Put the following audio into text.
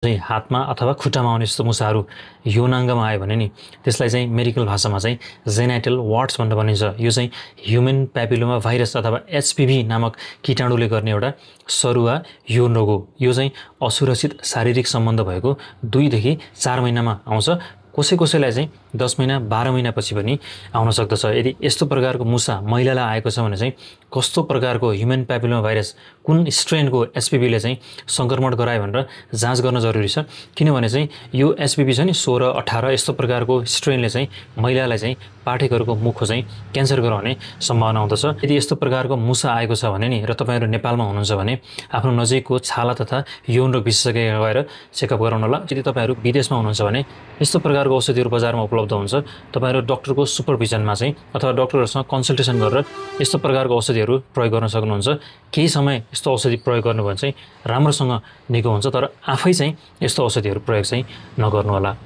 चाहिँ हातमा अथवा खुट्टामा आउने यस्तो मुसाहरू यौनाङ्गमा आयो भने नि त्यसलाई चाहिँ मेडिकल भाषामा चाहिँ जेनाइटल वार्ट्स भनेर भनिन्छ। यो चाहिँ ह्युमन प्यापिलोमा भाइरस अथवा एचपिभी नामक कीटाणुले गर्ने एउटा सरुवा यौन रोग हो। यो चाहिँ असुरक्षित शारीरिक सम्बन्ध भएको 2 देखि 4 महिनामा आउँछ। कसैलाई चाहिँ 10 महिना 12 महिनापछि पनि आउन सक्दछ। यदि यस्तो प्रकारको मुसा महिलालाई आएको छ भने चाहिँ कस्तो प्रकारको ह्युमन प्यापिलोमा भाइरस कुन स्ट्रेनको एचपिभीले चाहिँ सङ्क्रमण गरायो भनेर जाँच गर्न जरुरी छ। किनभने चाहिँ यो एचपिभी छ नि 16, 18 यस्तो प्रकारको स्ट्रेनले चाहिँ महिलालाई चाहिँ पाठेघरको मुखको चाहिँ क्यान्सर गराउने सम्भावना हुँदछ। यदि यस्तो प्रकारको मुसा आएको छ भने नि र तपाईहरु नेपालमा हुनुहुन्छ भने आफ्नो नजिकको छाला तथा यौन रोग विशेषज्ञ गएर चेकअप गराउन होला। यदि तपाईहरु विदेशमा हुनुहुन्छ भने यस्तो प्रकारको औषधिहरु बजारमा उपलब्ध हुन्छ। तपाईहरु डाक्टरको सुपरभिजनमा चाहिँ अथवा डाक्टरहरुसँग कन्सल्टेसन गरेर यस्तो प्रकारको औषधिहरु प्रयोग गर्न सक्नुहुन्छ। केही समय यस्तो औषधि प्रयोग गर्नु भने चाहिँ राम्रोसँग निको हुन्छ, तर आफै चाहिँ यस्तो औषधिहरु प्रयोग चाहिँ नगर्नु होला।